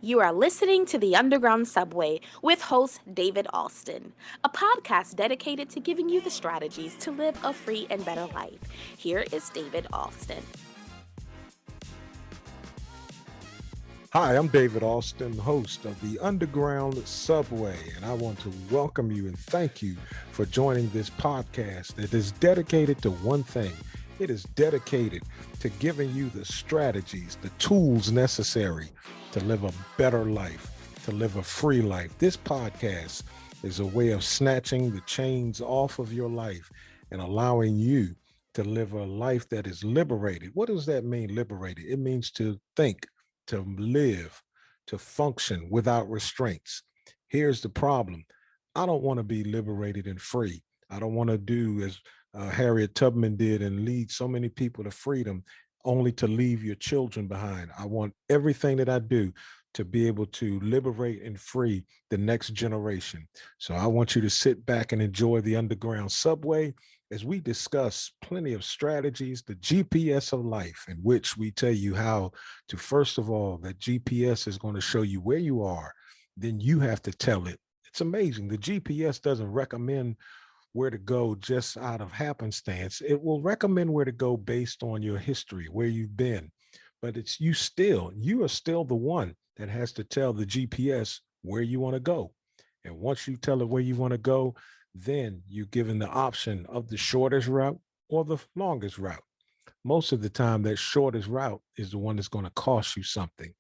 You are listening to The Underground Subway with host David Alston, a podcast dedicated to giving you the strategies to live a free and better life. Here is David Alston. Hi, I'm David Alston, host of the Underground Subway, and I want to welcome you and thank you for joining this podcast that is dedicated to one thing. It is dedicated to giving you the strategies, the tools necessary to live a better life, to live a free life. This podcast is a way of snatching the chains off of your life and allowing you to live a life that is liberated. What does that mean, liberated? It means to think, to live, to function without restraints. Here's the problem. I don't want to be liberated and free. I don't want to do as Harriet Tubman did and lead so many people to freedom only to leave your children behind. I want everything that I do to be able to liberate and free the next generation. So I want you to sit back and enjoy the Underground Subway as we discuss plenty of strategies, the GPS of life, in which we tell you how to, first of all, that GPS is going to show you where you are. Then you have to tell it. It's amazing. The GPS doesn't recommend where to go just out of happenstance. It will recommend where to go based on your history, where you've been. But it's you are still the one that has to tell the GPS where you want to go. And once you tell it where you want to go, then you're given the option of the shortest route or the longest route. Most of the time, that shortest route is the one that's going to cost you something.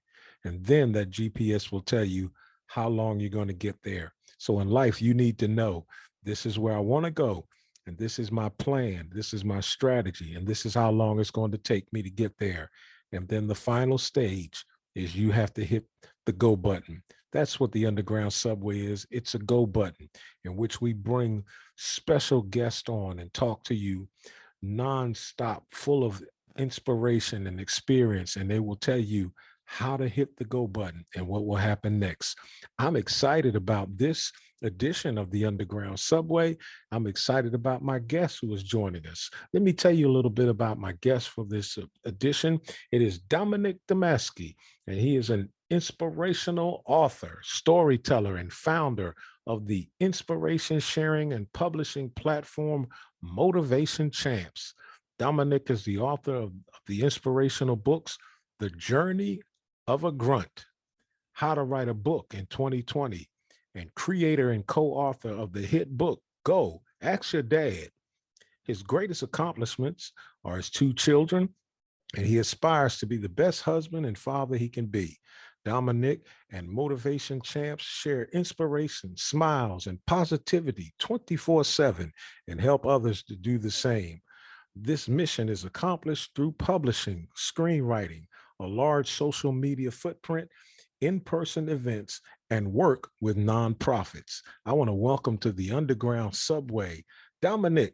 And then that GPS will tell you how long you're going to get there. So in life, you need to know this is where I want to go. And this is my plan. This is my strategy. And this is how long it's going to take me to get there. And then the final stage is you have to hit the go button. That's what the Underground Subway is. It's a go button in which we bring special guests on and talk to you nonstop, full of inspiration and experience. And they will tell you how to hit the go button and what will happen next. I'm excited about this edition of the Underground Subway. I'm excited about my guest who is joining us. Let me tell you a little bit about my guest for this edition. It is Dominick Domasky, and he is an inspirational author, storyteller, and founder of the inspiration sharing and publishing platform Motivation Champs. Dominick is the author of the inspirational books, The Journey of a Grunt, How to Write a Book in 2020, and creator and co-author of the hit book, Go, Ask Your Dad. His greatest accomplishments are his two children, and he aspires to be the best husband and father he can be. Dominick and Motivation Champs share inspiration, smiles, and positivity 24/7 and help others to do the same. This mission is accomplished through publishing, screenwriting, a large social media footprint, in-person events, and work with nonprofits. I want to welcome to the Underground Subway, Dominick.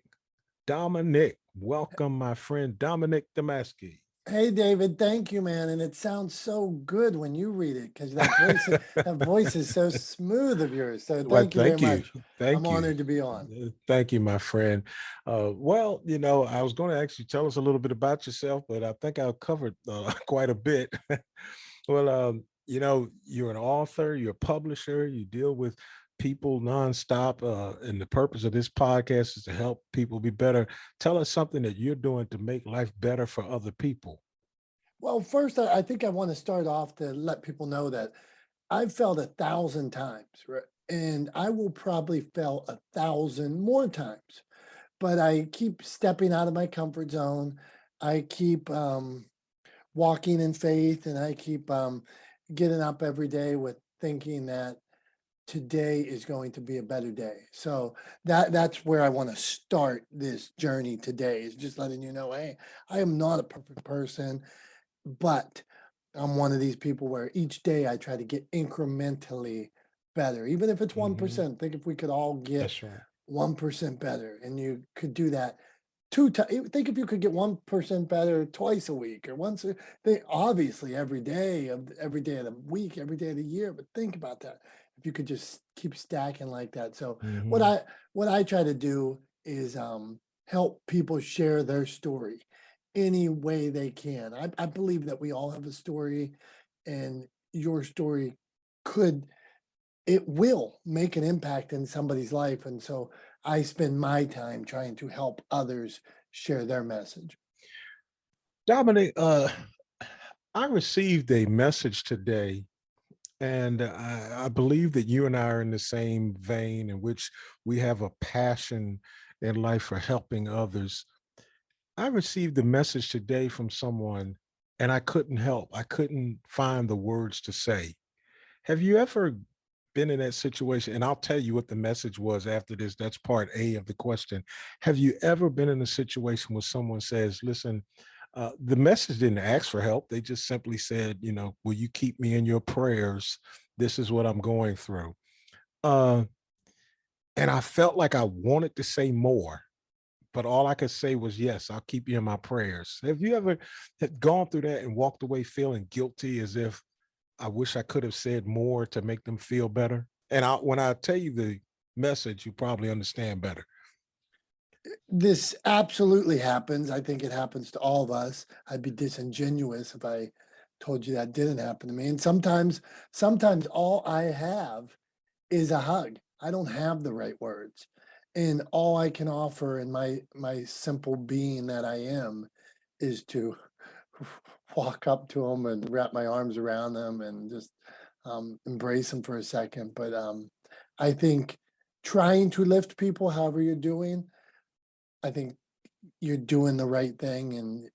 Dominick, welcome, my friend Dominick Domasky. Hey, David, thank you, man. And it sounds so good when you read it because that voice is so smooth of yours. So Well, thank you very thank you. much. I'm Thank you. honored to be on. Thank you, my friend. Well, I was going to actually tell us a little bit about yourself, but I think I've covered quite a bit. Well, you're an author, you're a publisher, you deal with people nonstop. And the purpose of this podcast is to help people be better. Tell us something that you're doing to make life better for other people. Well, first, I think I want to start off to let people know that I've failed 1,000 times, right? And I will probably fail 1,000 more times. But I keep stepping out of my comfort zone. I keep walking in faith, and I keep getting up every day with thinking that today is going to be a better day. So that's where I want to start this journey today, is just letting you know, hey, I am not a perfect person, but I'm one of these people where each day I try to get incrementally better, even if it's Hmm. 1%. Think if we could all get That's right. 1% better, and you could do that two times. Think if you could get 1% better twice a week or once. They obviously every day of the week, every day of the year. But think about that. If you could just keep stacking like that. So what Hmm. I what I try to do is help people share their story any way they can. I believe that we all have a story, and your story could it will make an impact in somebody's life. And so I spend my time trying to help others share their message. Dominic, I received a message today, and I believe that you and I are in the same vein in which we have a passion in life for helping others. I received a message today from someone, and I couldn't help. I couldn't find the words to say. Have you ever been in that situation? And I'll tell you what the message was after this. That's part A of the question. Have you ever been in a situation where someone says, listen, the message didn't ask for help. They just simply said, will you keep me in your prayers? This is what I'm going through. Uh, and I felt like I wanted to say more, but all I could say was, yes, I'll keep you in my prayers. Have you ever had gone through that and walked away feeling guilty as if I wish I could have said more to make them feel better? And when I tell you the message, you probably understand better. This absolutely happens. I think it happens to all of us. I'd be disingenuous if I told you that didn't happen to me. And sometimes all I have is a hug. I don't have the right words. And all I can offer in my simple being that I am is to walk up to them and wrap my arms around them and just embrace them for a second. But I think trying to lift people, however you're doing, I think you're doing the right thing. And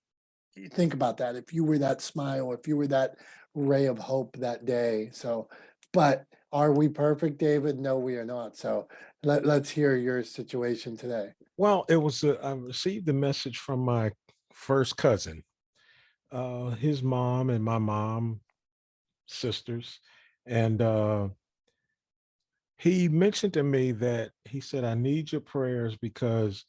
you think about that. If you were that smile, if you were that ray of hope that day. So, but are we perfect, David? No, we are not. So let's hear your situation today. Well, I received the message from my first cousin, his mom and my mom, sisters. And he mentioned to me that he said, I need your prayers because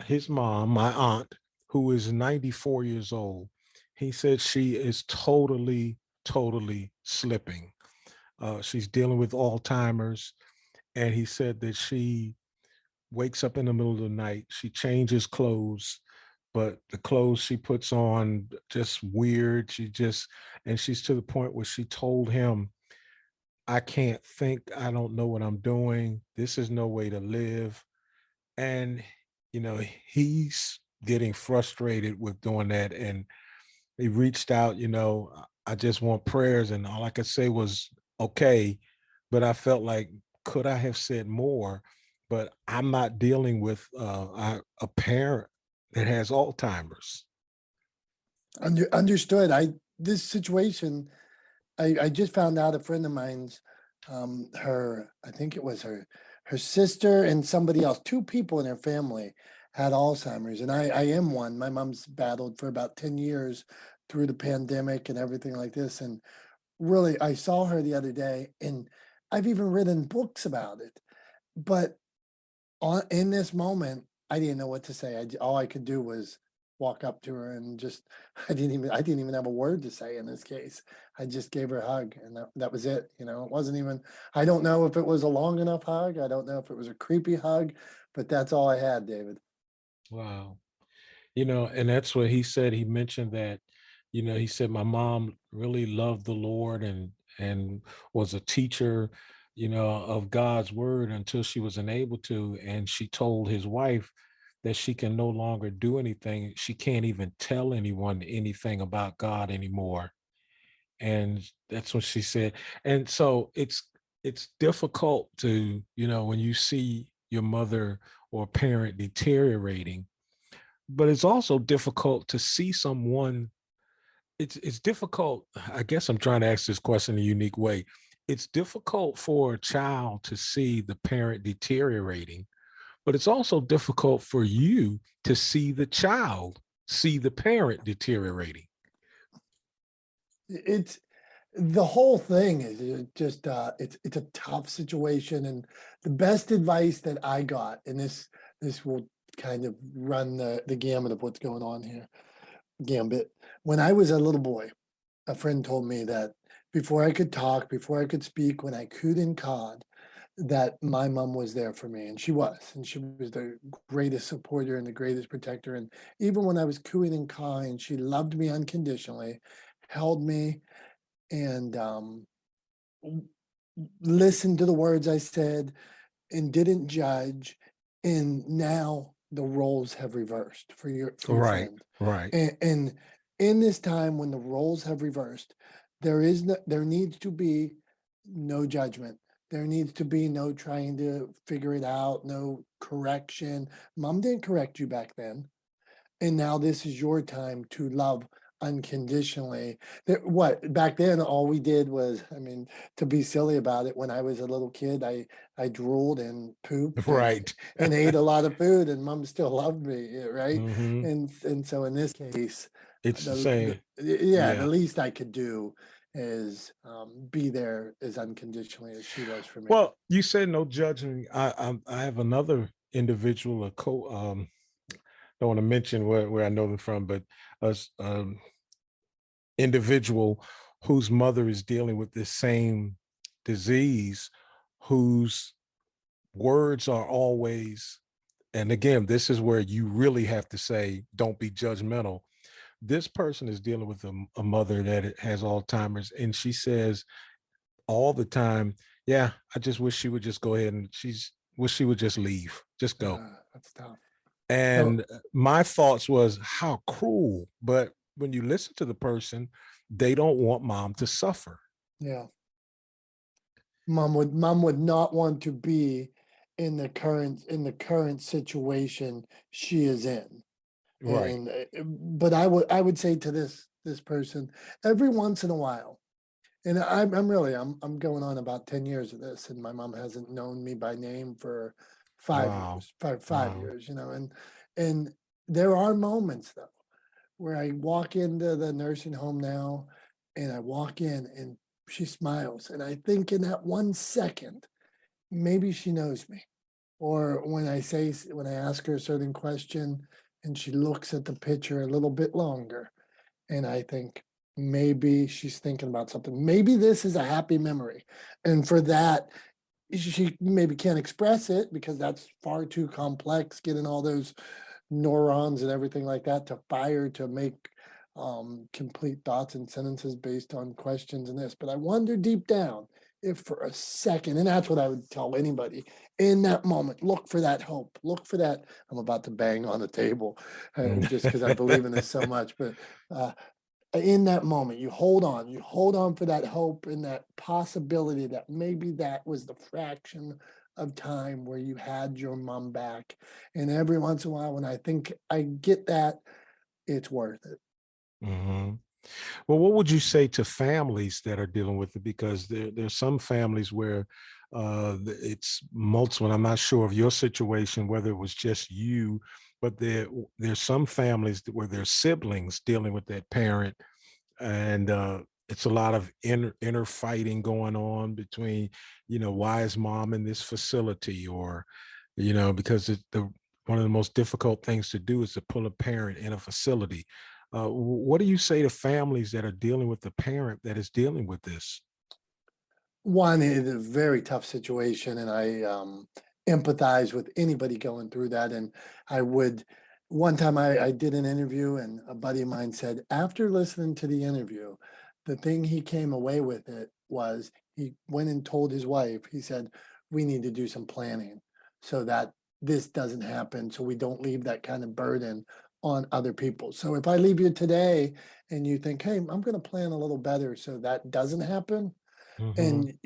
his mom, my aunt, who is 94 years old, he said she is totally slipping. She's dealing with Alzheimer's. And he said that she wakes up in the middle of the night, she changes clothes, but the clothes she puts on just weird. And she's to the point where she told him, I can't think, I don't know what I'm doing. This is no way to live. And, he's getting frustrated with doing that. And he reached out, I just want prayers. And all I could say was, okay. But I felt like, could I have said more? But I'm not dealing with a parent that has Alzheimer's. Understood. This situation, I just found out a friend of mine's, I think it was her sister and somebody else, two people in her family had Alzheimer's, and I am one. My mom's battled for about 10 years through the pandemic and everything like this. And really, I saw her the other day, and I've even written books about it. But in this moment, I didn't know what to say. All I could do was walk up to her and just I didn't even have a word to say in this case. I just gave her a hug, and that was it. It wasn't even, I don't know if it was a long enough hug. I don't know if it was a creepy hug, but that's all I had, David. Wow. And that's what he said. He mentioned that, he said, my mom really loved the Lord and was a teacher, of God's word until she was unable to. And she told his wife that she can no longer do anything. She can't even tell anyone anything about God anymore. And that's what she said. And so it's difficult to, when you see your mother or parent deteriorating, but it's also difficult to see someone. It's difficult. I guess I'm trying to ask this question in a unique way. It's difficult for a child to see the parent deteriorating, but it's also difficult for you to see the child see the parent deteriorating. It's the whole thing is just it's a tough situation. And the best advice that I got, and this will kind of run the gamut of what's going on here, gambit. When I was a little boy, a friend told me that before I could talk, before I could speak, when I cooed and cawed, that my mom was there for me, and she was the greatest supporter and the greatest protector. And even when I was cooing and cawing, she loved me unconditionally, held me, and listened to the words I said and didn't judge. And now the roles have reversed for your Right, friend. right, And in this time when the roles have reversed, there needs to be no judgment. There needs to be no trying to figure it out, no correction. Mom didn't correct you back then. And now this is your time to love unconditionally. What back then all we did was, I mean, to be silly about it, when I was a little kid, I drooled and pooped right. and ate a lot of food, and mom still loved me, right? Hmm. And so in this case, It's the the same. yeah, the Yeah. least I could do is be there as unconditionally as she was for me. Well, you said no judging. I have another individual, a co. Don't want to mention where I know them from, but a individual whose mother is dealing with this same disease, whose words are always, and again, this is where you really have to say, don't be judgmental. This person is dealing with a mother that has Alzheimer's, and she says all the time, yeah, I just wish she would just go ahead, and she's wish she would just leave, just go. That's tough. So And my thoughts was how cruel, but when you listen to the person, they don't want mom to suffer. yeah, mom would not want to be in the current situation she is in. Right. And but I would say to this person, every once in a while, and I'm going on about 10 years of this, and my mom hasn't known me by name for five Wow. years, five Wow. years, and there are moments though where I walk into the nursing home now, and I walk in and she smiles, and I think in that 1 second, maybe she knows me. Or when I ask her a certain question and she looks at the picture a little bit longer, and I think maybe she's thinking about something. Maybe this is a happy memory. And for that, she maybe can't express it because that's far too complex, getting all those neurons and everything like that to fire to make complete thoughts and sentences based on questions and this. But I wonder deep down if for a second, and that's what I would tell anybody in that moment, look for that hope, look for that. I'm about to bang on the table just because I believe in this so much, but uh, in that moment, you hold on for that hope and that possibility that maybe that was the fraction of time where you had your mom back. And every once in a while, when I think I get that, it's worth it. Hmm. Well, what would you say to families that are dealing with it? Because there's some families where it's multiple. And I'm not sure of your situation, whether it was just you, but there's some families where there's siblings dealing with that parent, and it's a lot of inner fighting going on between, why is mom in this facility, or, because one of the most difficult things to do is to pull a parent in a facility. What do you say to families that are dealing with the parent that is dealing with this? One is a very tough situation, and I empathize with anybody going through that. And I would, one time I did an interview, and a buddy of mine said, after listening to the interview, the thing he came away with it was he went and told his wife, he said, we need to do some planning so that this doesn't happen, so we don't leave that kind of burden on other people. So if I leave you today and you think, hey, I'm going to plan a little better so that doesn't happen, Hmm.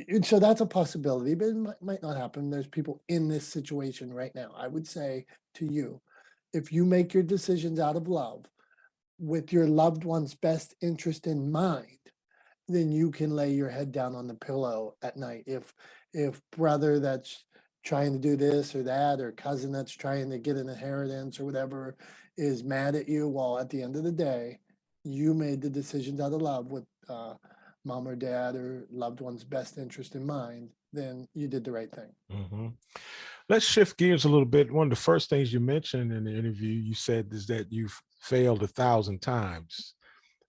and so that's a possibility, but it might not happen. There's people in this situation right now. I would say to you, if you make your decisions out of love with your loved one's best interest in mind, then you can lay your head down on the pillow at night. If brother that's trying to do this or that, or cousin that's trying to get an inheritance or whatever is mad at you, well, at the end of the day, you made the decisions out of love with mom or dad or loved one's best interest in mind, then you did the right thing. Hmm. Let's shift gears a little bit. One of the first things you mentioned in the interview, you said, is that you've failed 1,000 times.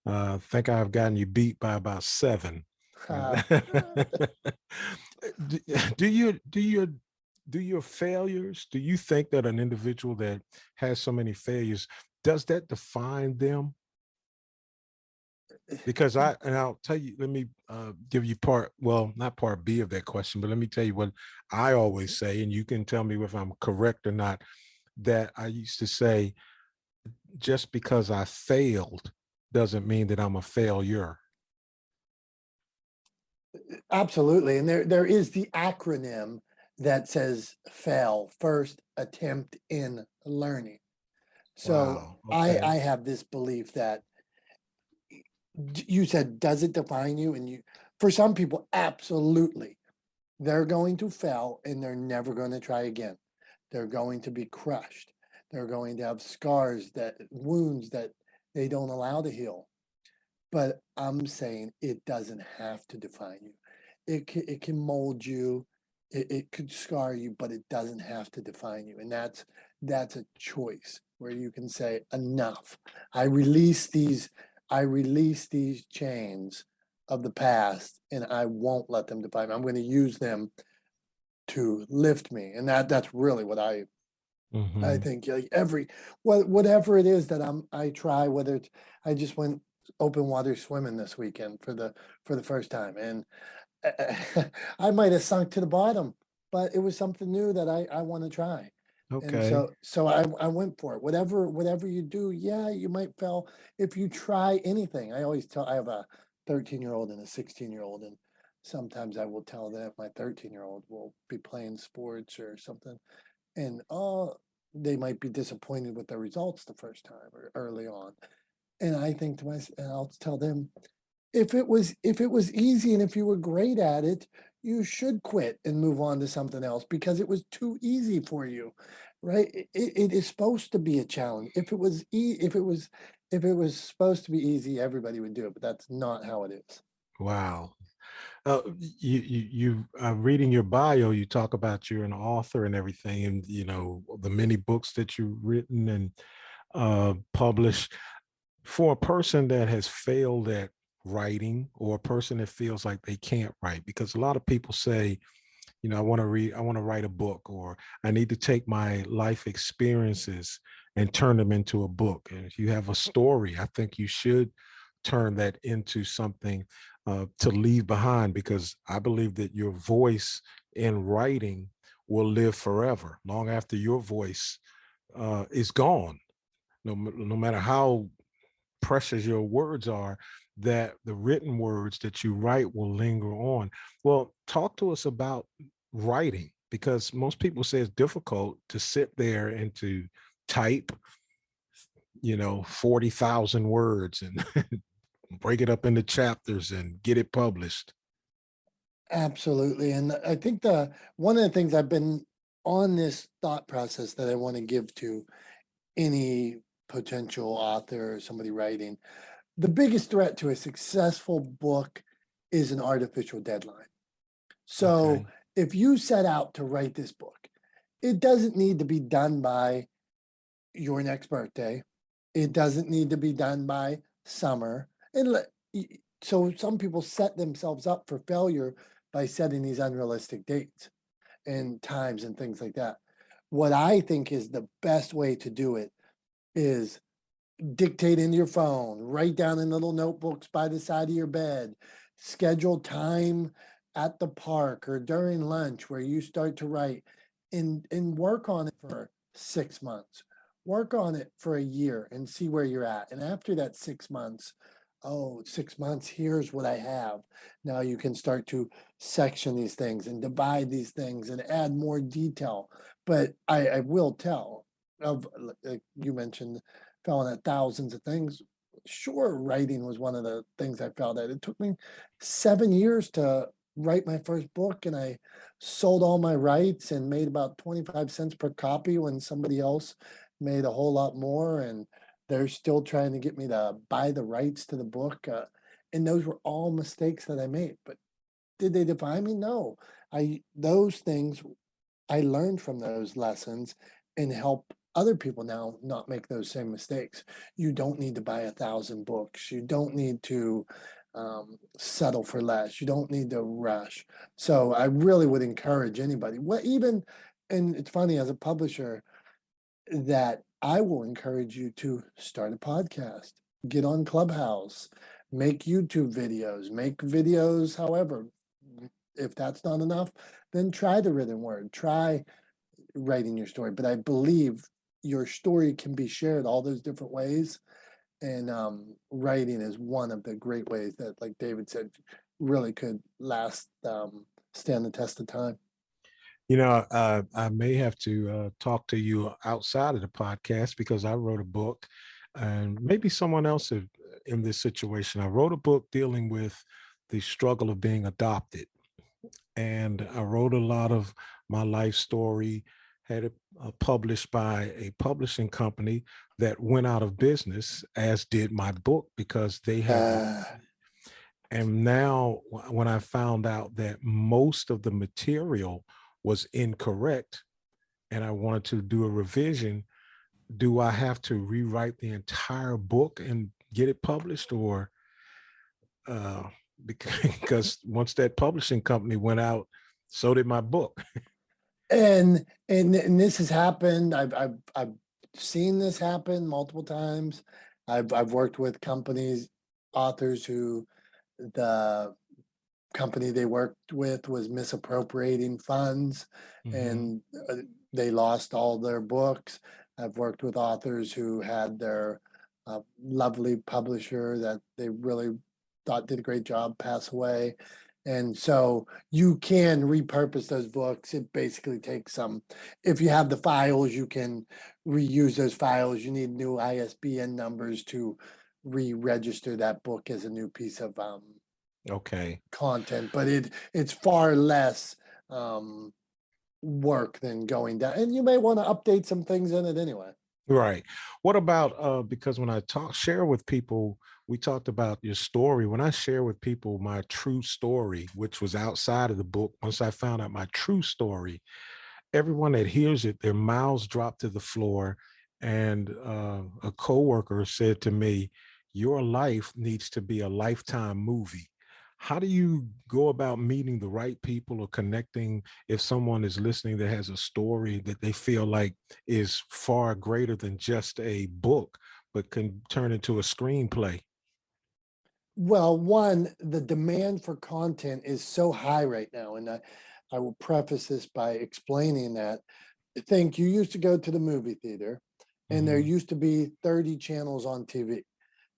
I think I've gotten you beat by about seven. Uh, do do you do your failures? Do you think that an individual that has so many failures, does that define them? Because and I'll tell you, let me give you not part B of that question, but let me tell you what I always say, and you can tell me if I'm correct or not, that I used to say, just because I failed doesn't mean that I'm a failure. Absolutely. And there is the acronym that says FAIL, first attempt in learning. So Wow. I Okay. have this belief that you said, does it define you? And for some people, absolutely. They're going to fail and they're never going to try again. They're going to be crushed. They're going to have wounds that they don't allow to heal. But I'm saying it doesn't have to define you. It can mold you. It could scar you, but it doesn't have to define you. And that's a choice where you can say, enough. I release these chains of the past, and I won't let them define me. I'm going to use them to lift me. And that's really what I Hmm. think. Like whatever it is that I try, whether it's, I just went open water swimming this weekend for the first time, and I might have sunk to the bottom, but it was something new that I want to try. And Okay. so I went for it. Whatever you do, yeah, you might fail if you try anything. I always tell, I have a 13-year-old and a 16-year-old, and sometimes I will tell them, my 13-year-old will be playing sports or something, and they might be disappointed with their results the first time or early on. And I think to myself, and I'll tell them, if it was easy and if you were great at it, you should quit and move on to something else because it was too easy for you, right? It is supposed to be a challenge. If it was supposed to be easy, everybody would do it, but that's not how it is. Wow. Reading your bio, you talk about you're an author and everything, and the many books that you've written and published. For a person that has failed at writing, or a person that feels like they can't write, because a lot of people say, I want to write a book, or I need to take my life experiences and turn them into a book. And if you have a story, I think you should turn that into something to leave behind, because I believe that your voice in writing will live forever, long after your voice is gone. No matter how precious your words are, that the written words that you write will linger on. Well, talk to us about writing, because most people say it's difficult to sit there and to type 40,000 words and break it up into chapters and get it published. Absolutely. And I think one of the things I've been on this thought process that I want to give to any potential author or somebody writing, the biggest threat to a successful book is an artificial deadline. So Okay. if you set out to write this book, it doesn't need to be done by your next birthday. It doesn't need to be done by summer. So some people set themselves up for failure by setting these unrealistic dates and times and things like that. What I think is the best way to do it is dictate into your phone, write down in little notebooks by the side of your bed, schedule time at the park or during lunch where you start to write, and work on it for 6 months. Work on it for a year and see where you're at. And after that 6 months, oh, 6 months, here's what I have. Now you can start to section these things and divide these things and add more detail. But I will tell, like you mentioned, falling at thousands of things. Sure, writing was one of the things I felt at. It took me 7 years to write my first book, and I sold all my rights and made about 25 cents per copy when somebody else made a whole lot more. And they're still trying to get me to buy the rights to the book. And those were all mistakes that I made. But did they define me? No. Those things, I learned from those lessons and help other people now not make those same mistakes. You don't need to buy 1,000 books. You don't need to settle for less. You don't need to rush. So I really would encourage anybody, and it's funny, as a publisher, that I will encourage you to start a podcast, get on Clubhouse, make YouTube videos, make videos, however. If that's not enough, then try the written word, try writing your story. But I believe your story can be shared all those different ways. And writing is one of the great ways that, like David said, really could stand the test of time. I may have to talk to you outside of the podcast because I wrote a book, and maybe someone else in this situation. I wrote a book dealing with the struggle of being adopted, and I wrote a lot of my life story, had it published by a publishing company that went out of business, as did my book, because they had. Uh, And now, when I found out that most of the material was incorrect and I wanted to do a revision, do I have to rewrite the entire book and get it published, or uh, because once that publishing company went out, so did my book. and this has happened. I've seen this happen multiple times. I've worked with companies, authors who the company they worked with was misappropriating funds, Mhm. and they lost all their books. I've worked with authors who had their lovely publisher that they really thought did a great job pass away. And so you can repurpose those books. It basically takes some, if you have the files, you can reuse those files. You need new ISBN numbers to re-register that book as a new piece of Okay. content, but it's far less work than going down. And you may want to update some things in it anyway. Right. What about because when I share with people, we talked about your story. When I share with people my true story, which was outside of the book, once I found out my true story, everyone that hears it, their mouths drop to the floor. And a coworker said to me, "Your life needs to be a Lifetime movie." How do you go about meeting the right people or connecting if someone is listening that has a story that they feel like is far greater than just a book, but can turn into a screenplay? Well, one, the demand for content is so high right now. And I will preface this by explaining that. Think you used to go to the movie theater and there Mhm. used to be 30 channels on TV.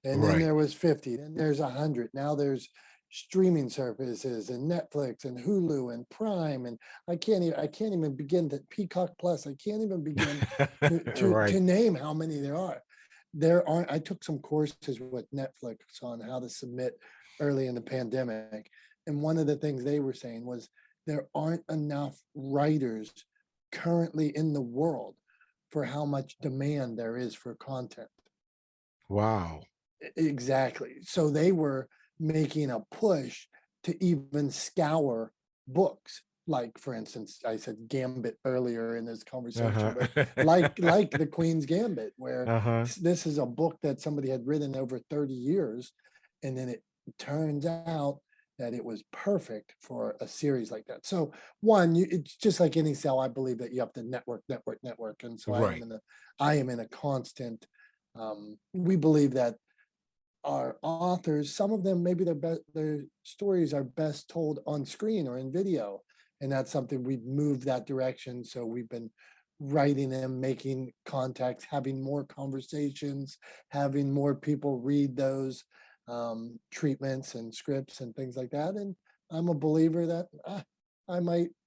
And then Right. there was 50, then there's 100. Now there's streaming services and Netflix and Hulu and Prime, and I can't even begin to Peacock Plus. I can't even begin to Right. name how many there are. There aren't. I took some courses with Netflix on how to submit early in the pandemic, and one of the things they were saying was there aren't enough writers currently in the world for how much demand there is for content. Wow. Exactly. So they were making a push to even scour books. Like, for instance, I said Gambit earlier in this conversation, Uh-huh. but like the Queen's Gambit, where Uh-huh. this is a book that somebody had written over 30 years, and then it turns out that it was perfect for a series like that. So one, it's just like any cell. I believe that you have to network, and so Right. I am in a constant. We believe that our authors, some of them maybe their stories are best told on screen or in video, and that's something we've moved that direction. So we've been writing them, making contacts, having more conversations, having more people read those treatments and scripts and things like that. And I'm a believer that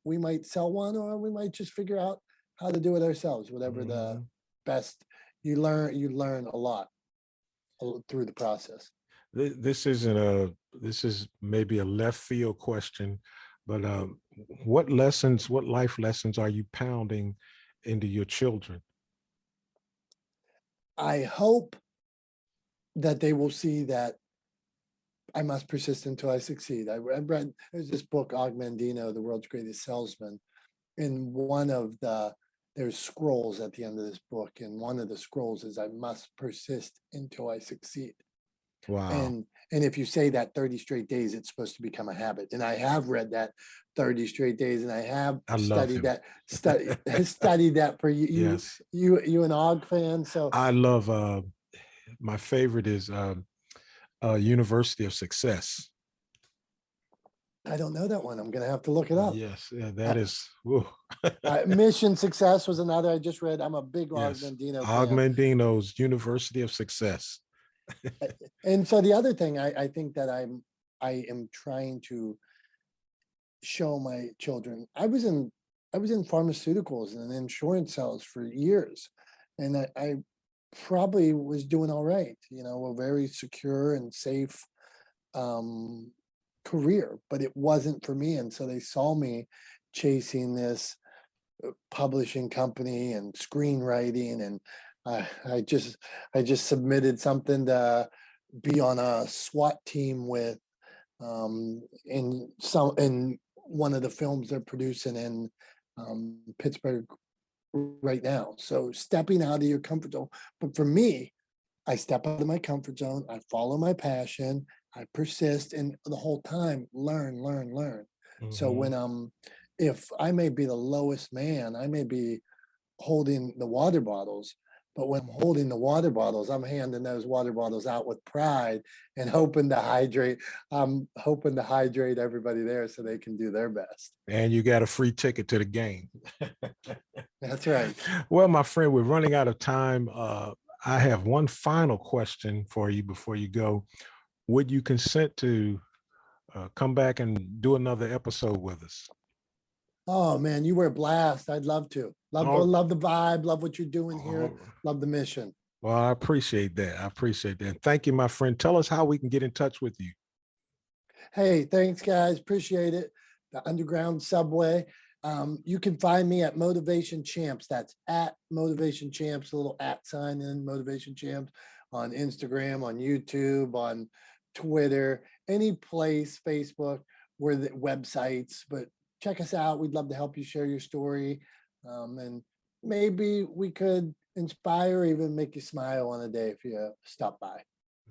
we might sell one, or we might just figure out how to do it ourselves. Whatever the Mhm. best. You learn a lot through the process. This isn't this is maybe a left field question, but what life lessons are you pounding into your children? I hope that they will see that I must persist until I succeed. I read there's this book, Og Mandino, The World's Greatest Salesman, and there's scrolls at the end of this book, and one of the scrolls is I must persist until I succeed. Wow. And if you say that 30 straight days, it's supposed to become a habit. And I have read that 30 straight days, and I have I love studied him. that studied that for you Yes. you an Og fan. So I love my favorite is University of Success. I don't know that one. I'm going to have to look it up. Yes, yeah, Uh, that is. Whew. Mission Success was another I just read. I'm a big Yes, Augmentino fan. Augmentino's University of Success. And so the other thing I think that I am trying to show my children, I was in pharmaceuticals and insurance sales for years, and I probably was doing all right, a very secure and safe career, but it wasn't for me. And so they saw me chasing this publishing company and screenwriting, and I just submitted something to be on a SWAT team with in one of the films they're producing in Pittsburgh right now. So stepping out of your comfort zone. But for me, I step out of my comfort zone. I follow my passion. I persist, and the whole time learn. So when if I may be the lowest man, I may be holding the water bottles, but when I'm holding the water bottles, I'm handing those water bottles out with pride and hoping to hydrate. I'm hoping to hydrate everybody there so they can do their best. And you got a free ticket to the game. That's right. Well, my friend, we're running out of time. I have one final question for you before you go. Would you consent to come back and do another episode with us? Oh man, you were a blast. I'd love to. Love the vibe. Love what you're doing here. Love the mission. Well, I appreciate that. I appreciate that. Thank you, my friend. Tell us how we can get in touch with you. Hey, thanks, guys. Appreciate it. The Underground Subway. You can find me at Motivation Champs. That's at Motivation Champs, a little @ sign in Motivation Champs on Instagram, on YouTube, on Twitter, any place, Facebook, where the websites. But check us out. We'd love to help you share your story. And maybe we could inspire, even make you smile on a day if you stop by.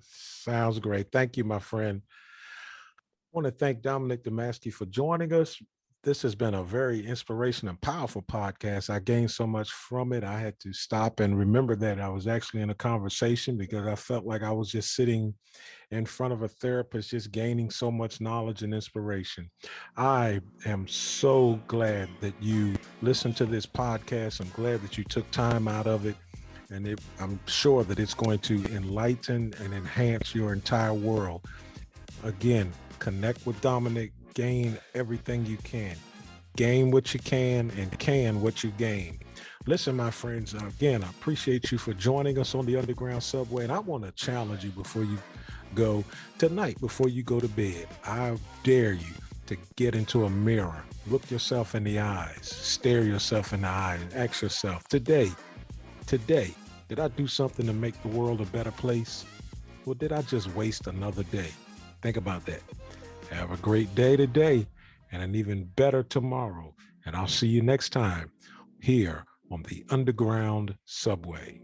Sounds great. Thank you, my friend. I want to thank Dominick Domasky for joining us. This has been a very inspirational and powerful podcast. I gained so much from it. I had to stop and remember that I was actually in a conversation, because I felt like I was just sitting in front of a therapist, just gaining so much knowledge and inspiration. I am so glad that you listened to this podcast. I'm glad that you took time out of it. And I'm sure that it's going to enlighten and enhance your entire world. Again, connect with Dominick. Gain everything you can. Gain what you can, and can what you gain. Listen, my friends, again, I appreciate you for joining us on the Underground Subway. And I want to challenge you before you go tonight, before you go to bed. I dare you to get into a mirror, look yourself in the eyes, stare yourself in the eye, and ask yourself, today, did I do something to make the world a better place? Or did I just waste another day? Think about that. Have a great day today and an even better tomorrow. And I'll see you next time here on the Underground Subway.